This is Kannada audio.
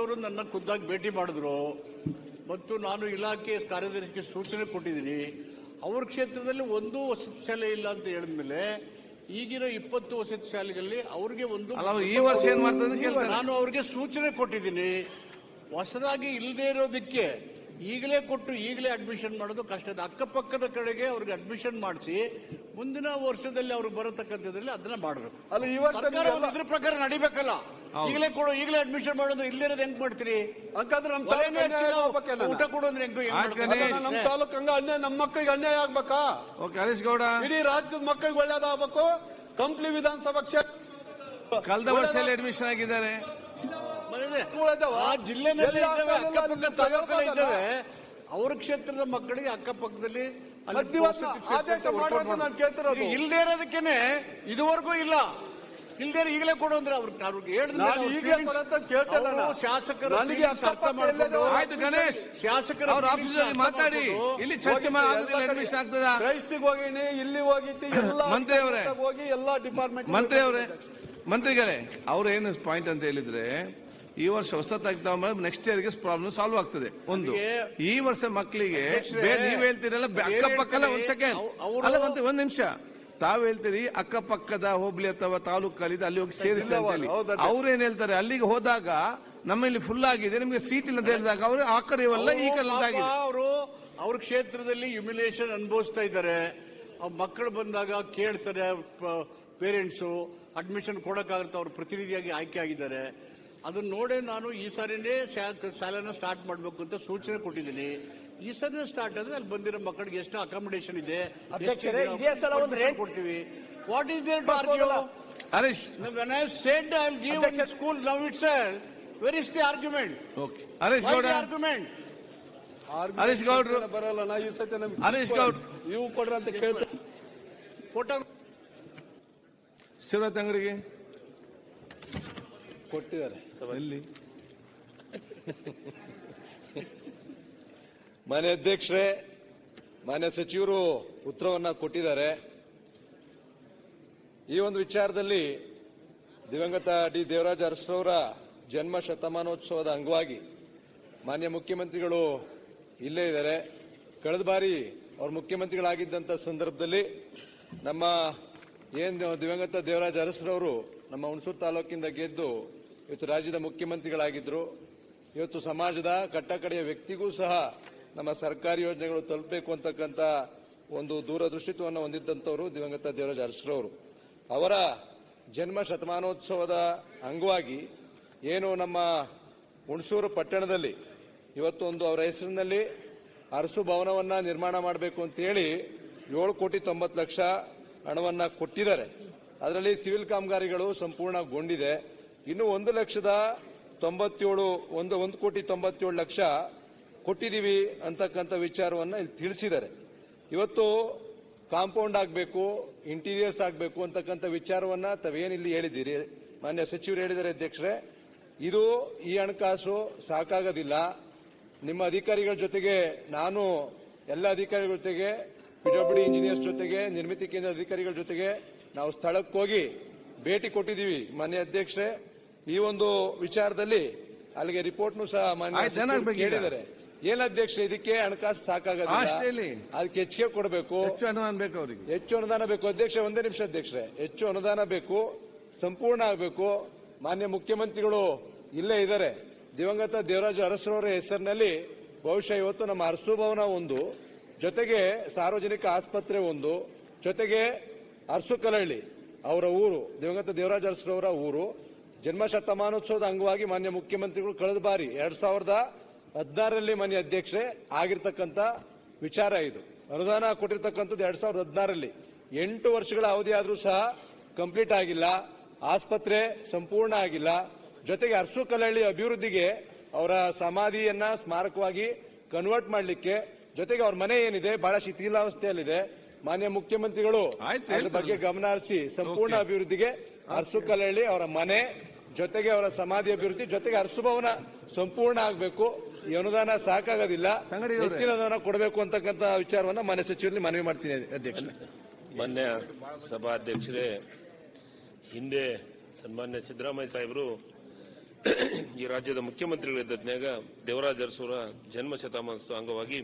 ಅವರು ನನ್ನ ಖುದ್ದಾಗಿ ಭೇಟಿ ಮಾಡಿದ್ರು ಮತ್ತು ನಾನು ಇಲಾಖೆ ಕಾರ್ಯದರ್ಶಿಗೆ ಸೂಚನೆ ಕೊಟ್ಟಿದ್ದೀನಿ. ಅವ್ರ ಕ್ಷೇತ್ರದಲ್ಲಿ ಒಂದು ವಸತಿ ಶಾಲೆ ಇಲ್ಲ ಅಂತ ಹೇಳಿದ್ಮೇಲೆ ಈಗಿನ 20 ವಸತಿ ಶಾಲೆಗಳಲ್ಲಿ ಅವ್ರಿಗೆ ಒಂದು ಈ ವರ್ಷ ಏನ್ ಮಾಡ್ತಾರೆ ನಾನು ಅವ್ರಿಗೆ ಸೂಚನೆ ಕೊಟ್ಟಿದ್ದೀನಿ. ಹೊಸದಾಗಿ ಇಲ್ಲದೆ ಇರೋದಕ್ಕೆ ಈಗಲೇ ಕೊಟ್ಟು ಈಗಲೇ ಅಡ್ಮಿಷನ್ ಮಾಡೋದು ಕಷ್ಟ. ಅಕ್ಕಪಕ್ಕದ ಕಡೆಗೆ ಅವ್ರಿಗೆ ಅಡ್ಮಿಷನ್ ಮಾಡಿಸಿ ಮುಂದಿನ ವರ್ಷದಲ್ಲಿ ಅವ್ರು ಬರತಕ್ಕಂಥದ್ರಲ್ಲಿ ಅದನ್ನ ಮಾಡಬೇಕು. ಅಲ್ಲ, ಈ ವರ್ಷ ಇದ್ರ ಪ್ರಕಾರ ನಡಿಬೇಕಲ್ಲ. ಈಗಲೇ ಕೊಡು, ಈಗಲೇ ಅಡ್ಮಿಷನ್ ಮಾಡೋದು ಇಲ್ಲದೇ ಇರೋದು ಹೆಂಗ್ ಮಾಡ್ತೀರಿ? ಹಂಗಾದ್ರೆ ಊಟ ಕೊಡೋದ್ರೆ ನಮ್ಮ ತಾಲೂಕು ಅನ್ಯಾಯ, ನಮ್ಮ ಮಕ್ಕಳಿಗೆ ಅನ್ಯಾಯ ಆಗ್ಬೇಕಾ? ಹರೀಶ್ ಗೌಡ, ಇಡೀ ರಾಜ್ಯದ ಮಕ್ಕಳಿಗೆ ಒಳ್ಳೇದಾಗಬೇಕು. ಕಂಪ್ಲಿ ವಿಧಾನಸಭಾ ಕ್ಷೇತ್ರ ಕಳೆದ ವರ್ಷದಲ್ಲಿ ಅಡ್ಮಿಷನ್ ಆಗಿದ್ದಾರೆ. ಆ ಜಿಲ್ಲೆನಲ್ಲಿ ಅಕ್ಕಪಕ್ಕ ತಾಲೂಕಲ್ಲಿ ಇದ್ದಾವೆ. ಅವ್ರ ಕ್ಷೇತ್ರದ ಮಕ್ಕಳಿಗೆ ಅಕ್ಕಪಕ್ಕದಲ್ಲಿ ಆದೇಶ ಮಾಡೋದು ನಾನು ಕೇಳ್ತಿರೋದು. ಇಲ್ಲದೆ ಇರೋದಕ್ಕೇನೆ ಇದುವರೆಗೂ ಇಲ್ಲ. ಇಲ್ದೇ ಈಗಲೇ ಕೊಡು ಅಂದ್ರೆ ಅವ್ರಿಗೆ ಹೇಳಿದ್ರೆ ಶಾಸಕರು ಅರ್ಥ ಮಾಡ್ಕೊಂಡು ಗಣೇಶ್ ಶಾಸಕರ ಆಫೀಸಲ್ಲಿ ಮಾತಾಡಿ ಇಲ್ಲಿ ಚರ್ಚೆ ಮಾಡಿ ಅಡ್ಮಿಷನ್ ಆಗ್ತದ. ಕ್ರೈಸ್ಟಿಗೆ ಹೋಗಿನಿ, ಇಲ್ಲಿ ಹೋಗಿತ್ತು, ಎಲ್ಲ ಮಂತ್ರಿ ಅವರೇ ಹೋಗಿ ಎಲ್ಲಾ ಡಿಪಾರ್ಟ್ಮೆಂಟ್ ಮಂತ್ರಿಗಳೇ ಅವ್ರ ಏನು ಪಾಯಿಂಟ್ ಅಂತ ಹೇಳಿದ್ರೆ ಈ ವರ್ಷ ಹೊಸತಾಗ್ತಾ ನೆಕ್ಸ್ಟ್ ಇಯರ್ಗೆ ಪ್ರಾಬ್ಲಮ್ ಸಾಲ್ವ್ ಆಗ್ತದೆ. ಒಂದು ಈ ವರ್ಷ ಮಕ್ಕಳಿಗೆ ನೀವ್ ಹೇಳ್ತೀರಲ್ಲ ಅಕ್ಕಪಕ್ಕಲ್ಲ. ಒಂದ್ ಸೆಕೆಂಡ್ ಅಲ್ಲ, ಒಂದ್ ನಿಮಿಷ. ತಾವ್ ಹೇಳ್ತೀರಿ ಅಕ್ಕಪಕ್ಕದ ಹೋಬಳಿ ಅಥವಾ ತಾಲೂಕಲ್ಲಿ ಅಲ್ಲಿ ಹೋಗಿ ಸೇರಿಸ್ತಾ ಅಂತ ಹೇಳಿ. ಅವ್ರೇನ್ ಹೇಳ್ತಾರೆ, ಅಲ್ಲಿಗೆ ಹೋದಾಗ ನಮ್ಮಲ್ಲಿ ಫುಲ್ ಆಗಿದೆ, ನಿಮ್ಗೆ ಸೀಟ್ ಇಲ್ಲ ಅಂತ ಹೇಳಿದಾಗ ಅವರು ಆ ಕಡೆ ಇವೆಲ್ಲ ಈ ಕಡೆ ಅವರು ಅವ್ರ ಕ್ಷೇತ್ರದಲ್ಲಿ ಹ್ಯುಮಿಲೇಷನ್ ಅನುಭವಿಸ್ತಾ ಇದ್ದಾರೆ. ಮಕ್ಕಳು ಬಂದಾಗ ಕೇಳ್ತಾರೆ, ಪೇರೆಂಟ್ಸು ಅಡ್ಮಿಷನ್ ಕೊಡಕ್ಕಾಗುತ್ತೆ, ಅವ್ರ ಪ್ರತಿನಿಧಿಯಾಗಿ ಆಯ್ಕೆ ಆಗಿದ್ದಾರೆ. ಅದನ್ನ ನೋಡೇ ನಾನು ಈ ಸಾರಿನೇ ಶಾಲೆನ ಸ್ಟಾರ್ಟ್ ಮಾಡಬೇಕು ಅಂತ ಸೂಚನೆ ಕೊಟ್ಟಿದ್ದೀನಿ. ಈ ಸರಿ ಸ್ಟಾರ್ಟ್ ಆದ್ರೆ ಅಲ್ಲಿ ಬಂದಿರೋ ಮಕ್ಕಳಿಗೆ ಎಷ್ಟು ಅಕಾಮಿಡೇಷನ್ ಇದೆ ಕೊಡ್ತೀವಿ. What is there to argue? Harish, when I said I will give in school now itself, where is the argument? Okay. Harish Gowda, argument? Harish ಗೌಡ್ರು ಬರಲ್ಲ. ನಾ ಈ ಸತಿ ಹರೀಶ್ ಗೌಡ್ ನೀವು ಕೊಡ್ರಿ ಅಂತ ಕೇಳ್ತಾರೆ. ಫೋಟೋ ಶಿವರಾಜ್ ಅಂಗಡಿಗೆ ಕೊಟ್ಟಿದ್ದಾರೆ. ಎಲ್ಲಿ? ಮಾನ್ಯ ಅಧ್ಯಕ್ಷರೇ, ಮಾನ್ಯ ಸಚಿವರು ಉತ್ತರವನ್ನ ಕೊಟ್ಟಿದ್ದಾರೆ. ಈ ಒಂದು ವಿಚಾರದಲ್ಲಿ ದಿವಂಗತ ಡಿ ದೇವರಾಜ ಅರಸರವರ ಜನ್ಮ ಶತಮಾನೋತ್ಸವದ ಅಂಗವಾಗಿ ಮಾನ್ಯ ಮುಖ್ಯಮಂತ್ರಿಗಳು ಇಲ್ಲೇ ಇದ್ದಾರೆ. ಕಳೆದ ಬಾರಿ ಅವರು ಮುಖ್ಯಮಂತ್ರಿಗಳಾಗಿದ್ದಂಥ ಸಂದರ್ಭದಲ್ಲಿ ನಮ್ಮ ಏನು ದಿವಂಗತ ದೇವರಾಜ ಅರಸರವರು ನಮ್ಮ ಹುಣಸೂರು ತಾಲೂಕಿಂದ ಗೆದ್ದು ಇವತ್ತು ರಾಜ್ಯದ ಮುಖ್ಯಮಂತ್ರಿಗಳಾಗಿದ್ರು. ಇವತ್ತು ಸಮಾಜದ ಕಟ್ಟಕಡೆಯ ವ್ಯಕ್ತಿಗೂ ಸಹ ನಮ್ಮ ಸರ್ಕಾರಿ ಯೋಜನೆಗಳು ತಲುಪಬೇಕು ಅಂತಕ್ಕಂಥ ಒಂದು ದೂರದೃಷ್ಟಿತ್ವವನ್ನು ಹೊಂದಿದ್ದಂಥವರು ದಿವಂಗತ ದೇವರಾಜ ಅರಸರವರು. ಅವರ ಜನ್ಮ ಶತಮಾನೋತ್ಸವದ ಅಂಗವಾಗಿ ಏನು ನಮ್ಮ ಹುಣಸೂರು ಪಟ್ಟಣದಲ್ಲಿ ಇವತ್ತು ಒಂದು ಅವರ ಹೆಸರಿನಲ್ಲಿ ಅರಸು ಭವನವನ್ನ ನಿರ್ಮಾಣ ಮಾಡಬೇಕು ಅಂತ ಹೇಳಿ 7,90,00,000 ಹಣವನ್ನ ಕೊಟ್ಟಿದ್ದಾರೆ. ಅದರಲ್ಲಿ ಸಿವಿಲ್ ಕಾಮಗಾರಿಗಳು ಸಂಪೂರ್ಣಗೊಂಡಿದೆ. ಇನ್ನು 1,97,1,97,00,000 ಕೊಟ್ಟಿದ್ದೀವಿ ಅಂತಕ್ಕಂಥ ವಿಚಾರವನ್ನ ಇಲ್ಲಿ ತಿಳಿಸಿದ್ದಾರೆ. ಇವತ್ತು ಕಾಂಪೌಂಡ್ ಆಗಬೇಕು, ಇಂಟೀರಿಯರ್ಸ್ ಆಗಬೇಕು ಅಂತಕ್ಕಂಥ ವಿಚಾರವನ್ನ ತಾವೇನಿಲ್ಲಿ ಹೇಳಿದ್ದೀರಿ, ಮಾನ್ಯ ಸಚಿವರು ಹೇಳಿದ್ದಾರೆ ಅಧ್ಯಕ್ಷರೇ. ಇದು ಈ ಹಣಕಾಸು ಸಾಕಾಗೋದಿಲ್ಲ. ನಿಮ್ಮ ಅಧಿಕಾರಿಗಳ ಜೊತೆಗೆ ನಾನು ಎಲ್ಲ ಅಧಿಕಾರಿಗಳ ಜೊತೆಗೆ ಪಿಡಬ್ಲ್ಯೂಡಿ ಇಂಜಿನಿಯರ್ಸ್ ಜೊತೆಗೆ ನಿರ್ಮಿತಿ ಕೇಂದ್ರ ಅಧಿಕಾರಿಗಳ ಜೊತೆಗೆ ನಾವು ಸ್ಥಳಕ್ಕೆ ಹೋಗಿ ಭೇಟಿ ಕೊಟ್ಟಿದ್ದೀವಿ ಮಾನ್ಯ ಅಧ್ಯಕ್ಷರೇ. ಈ ಒಂದು ವಿಚಾರದಲ್ಲಿ ಅಲ್ಲಿಗೆ ರಿಪೋರ್ಟ್ನು ಸಹ ಮಾನ್ಯ ಕೇಳಿದ್ದಾರೆ. ಏನ್ ಅಧ್ಯಕ್ಷ, ಇದಕ್ಕೆ ಹಣಕಾಸು ಸಾಕಾಗಲ್ಲ, ಅದಕ್ಕೆ ಹೆಚ್ಚಿಗೆ ಕೊಡಬೇಕು, ಹೆಚ್ಚು ಅನುದಾನ ಬೇಕು, ಅವರಿಗೆ ಹೆಚ್ಚು ಅನುದಾನ ಬೇಕು. ಅಧ್ಯಕ್ಷ ಒಂದೇ ನಿಮಿಷ ಅಧ್ಯಕ್ಷರೇ, ಹೆಚ್ಚು ಅನುದಾನ ಬೇಕು, ಸಂಪೂರ್ಣ ಆಗಬೇಕು. ಮಾನ್ಯ ಮುಖ್ಯಮಂತ್ರಿಗಳು ಇಲ್ಲೇ ಇದ್ದಾರೆ. ದಿವಂಗತ ದೇವರಾಜ ಅರಸರವರ ಹೆಸರಿನಲ್ಲಿ ಬಹುಶಃ ಇವತ್ತು ನಮ್ಮ ಅರಸು ಭವನ ಒಂದು, ಜೊತೆಗೆ ಸಾರ್ವಜನಿಕ ಆಸ್ಪತ್ರೆ ಒಂದು, ಜೊತೆಗೆ ಅರಸು ಕಲಹಳ್ಳಿ ಅವರ ಊರು, ದಿವಂಗತ ದೇವರಾಜ ಅರಸರವರ ಊರು. ಜನ್ಮ ಶತಮಾನೋತ್ಸವದ ಅಂಗವಾಗಿ ಮಾನ್ಯ ಮುಖ್ಯಮಂತ್ರಿಗಳು ಕಳೆದ ಬಾರಿ 2016ರಲ್ಲಿ ಮಾನ್ಯ ಅಧ್ಯಕ್ಷರೇ ಆಗಿರ್ತಕ್ಕಂಥ ವಿಚಾರ ಇದು. ಅನುದಾನ ಕೊಟ್ಟಿರ್ತಕ್ಕಂಥದ್ದು 2016ರಲ್ಲಿ. 8 ವರ್ಷಗಳ ಅವಧಿ ಆದರೂ ಸಹ ಕಂಪ್ಲೀಟ್ ಆಗಿಲ್ಲ. ಆಸ್ಪತ್ರೆ ಸಂಪೂರ್ಣ ಆಗಿಲ್ಲ. ಜೊತೆಗೆ ಅರಸು ಕಲಹಳ್ಳಿ ಅಭಿವೃದ್ಧಿಗೆ ಅವರ ಸಮಾಧಿಯನ್ನ ಸ್ಮಾರಕವಾಗಿ ಕನ್ವರ್ಟ್ ಮಾಡಲಿಕ್ಕೆ, ಜೊತೆಗೆ ಅವ್ರ ಮನೆ ಏನಿದೆ ಬಹಳ ಶಿಥಿಲಾವಸ್ಥೆಯಲ್ಲಿದೆ. ಮಾನ್ಯ ಮುಖ್ಯಮಂತ್ರಿಗಳು ಅದ್ರ ಬಗ್ಗೆ ಗಮನ ಹರಿಸಿ ಸಂಪೂರ್ಣ ಅಭಿವೃದ್ಧಿಗೆ ಅರಸು ಕಲಹಳ್ಳಿ ಅವರ ಮನೆ ಜೊತೆಗೆ ಅವರ ಸಮಾಧಿ ಅಭಿವೃದ್ಧಿ ಜೊತೆಗೆ ಅರಸು ಭವನ ಸಂಪೂರ್ಣ ಆಗಬೇಕು. ಈ ಅನುದಾನ ಸಾಕಾಗೋದಿಲ್ಲ, ಹೆಚ್ಚಿನ ಅನುದಾನ ಕೊಡಬೇಕು ಅಂತಕ್ಕಂಥ ವಿಚಾರವನ್ನ ಮಾನ್ಯ ಸಚಿವರಲ್ಲಿ ಮನವಿ ಮಾಡ್ತೀನಿ ಅಧ್ಯಕ್ಷ. ಮಾನ್ಯ ಸಭಾಧ್ಯಕ್ಷರೇ, ಹಿಂದೆ ಸನ್ಮಾನ್ಯ ಸಿದ್ದರಾಮಯ್ಯ ಸಾಹೇಬರು ಈ ರಾಜ್ಯದ ಮುಖ್ಯಮಂತ್ರಿಗಳಿದ್ದದ್ನ್ಯಾಗ ದೇವರಾಜ ಅರಸೂರ ಜನ್ಮ ಶತಮಾನೋತ್ಸವ ಅಂಗವಾಗಿ